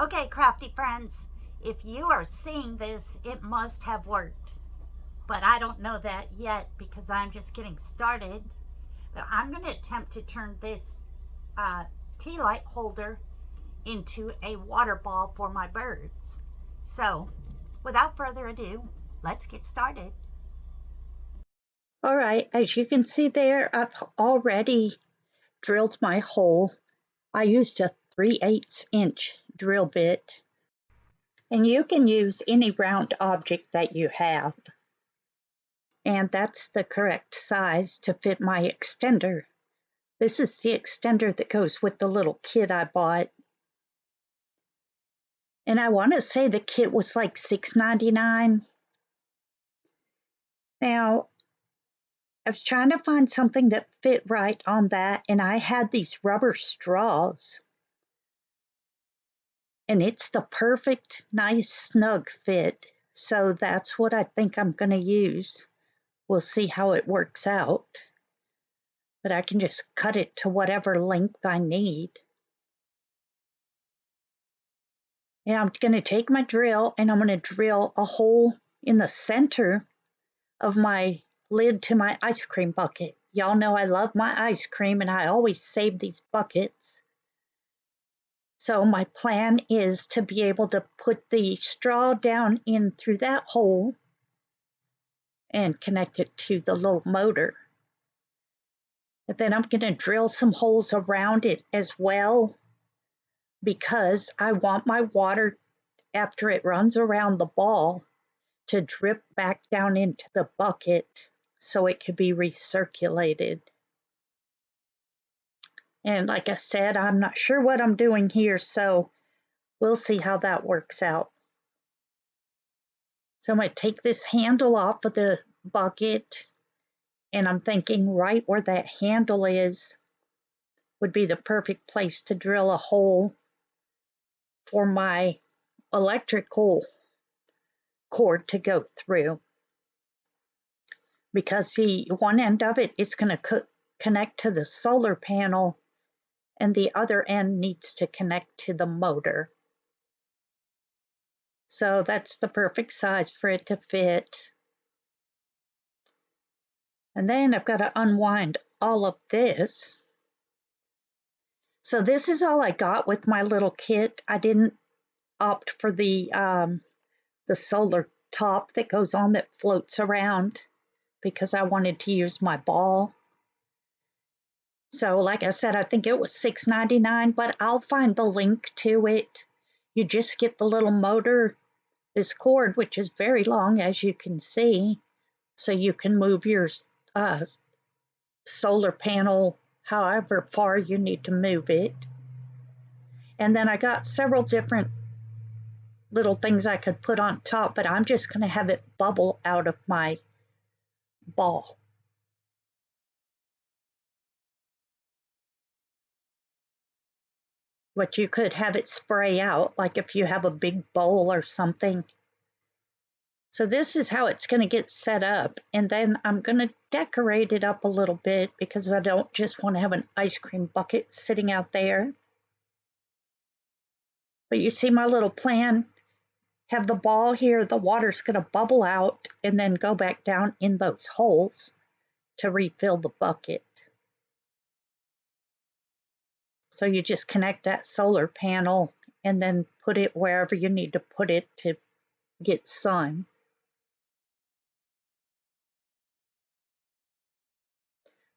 Okay, crafty friends, if you are seeing this, it must have worked. But I don't know that yet because I'm just getting started. But I'm going to attempt to turn this uh, tea light holder into a water ball for my birds. So, without further ado, let's get started. All right, as you can see there, I've already drilled my hole. I used a 3/8 inch drill bit, and you can use any round object that you have. And that's the correct size to fit my extender. This is the extender that goes with the little kit I bought. And I want to say the kit was like $6.99. Now, I was trying to find something that fit right on that, and I had these rubber straws. And it's the perfect, nice, snug fit. So that's what I think I'm going to use. We'll see how it works out. But I can just cut it to whatever length I need. And I'm going to take my drill and I'm going to drill a hole in the center of my lid to my ice cream bucket. Y'all know I love my ice cream and I always save these buckets. So my plan is to be able to put the straw down in through that hole and connect it to the little motor. And then I'm going to drill some holes around it as well because I want my water, after it runs around the ball, to drip back down into the bucket so it could be recirculated. And like I said, I'm not sure what I'm doing here, so we'll see how that works out. So I'm going to take this handle off of the bucket, and I'm thinking right where that handle is would be the perfect place to drill a hole for my electrical cord to go through. Because the one end of it is going to connect to the solar panel, and the other end needs to connect to the motor. So that's the perfect size for it to fit. And then I've got to unwind all of this. So this is all I got with my little kit. I didn't opt for the solar top that goes on that floats around because I wanted to use my ball. So like I said, I think it was $6.99, but I'll find the link to it. You just get the little motor, this cord, which is very long, as you can see, so you can move your solar panel however far you need to move it. And then I got several different little things I could put on top, but I'm just going to have it bubble out of my ball. But you could have it spray out, like if you have a big bowl or something. So this is how it's going to get set up. And then I'm going to decorate it up a little bit because I don't just want to have an ice cream bucket sitting out there. But you see my little plan? Have the ball here, the water's going to bubble out and then go back down in those holes to refill the bucket. So you just connect that solar panel and then put it wherever you need to put it to get sun.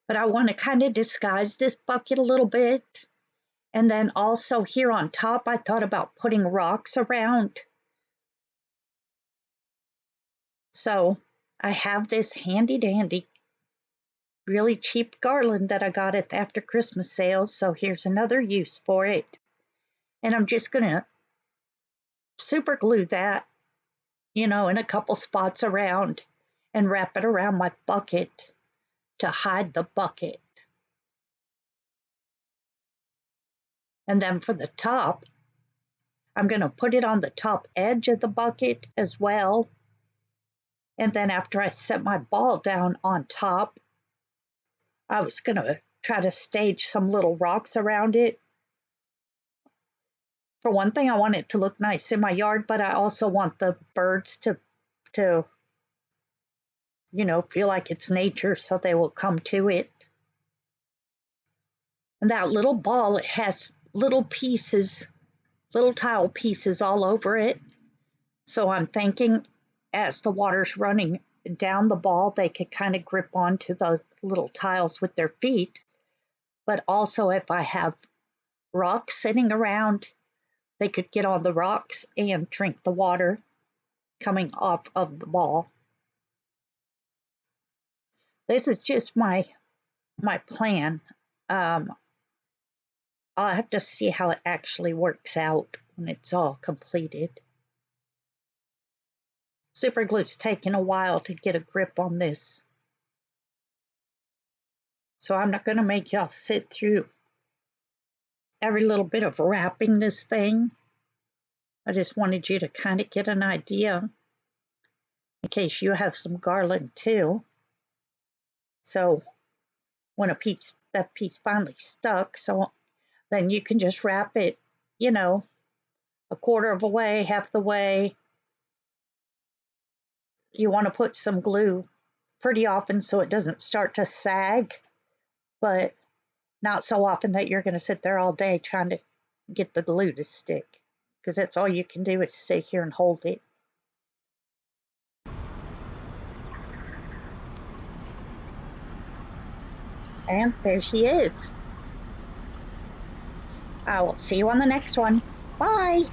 But I want to kind of disguise this bucket a little bit. And then also here on top, I thought about putting rocks around. So I have this handy dandy, really cheap garland that I got at the after Christmas sales. So here's another use for it. And I'm just going to super glue that, in a couple spots around and wrap it around my bucket to hide the bucket. And then for the top, I'm going to put it on the top edge of the bucket as well. And then after I set my ball down on top, I was going to try to stage some little rocks around it For one thing, I want it to look nice in my yard, but I also want the birds to feel like it's nature, so they will come to it. And that little ball, it has little pieces, little tile pieces all over it. So I'm thinking as the water's running down the ball, they could kind of grip onto the little tiles with their feet. But also if I have rocks sitting around, they could get on the rocks and drink the water coming off of the ball. This is just my plan. I'll have to see how it actually works out when it's all completed. Super glue's taking a while to get a grip on this. So I'm not going to make y'all sit through every little bit of wrapping this thing. I just wanted you to kind of get an idea in case you have some garland too. So when that piece finally stuck, so then you can just wrap it, a quarter of a way, half the way. You want to put some glue pretty often so it doesn't start to sag, but not so often that you're going to sit there all day trying to get the glue to stick, because that's all you can do is sit here and hold it. And there she is. I will see you on the next one. Bye.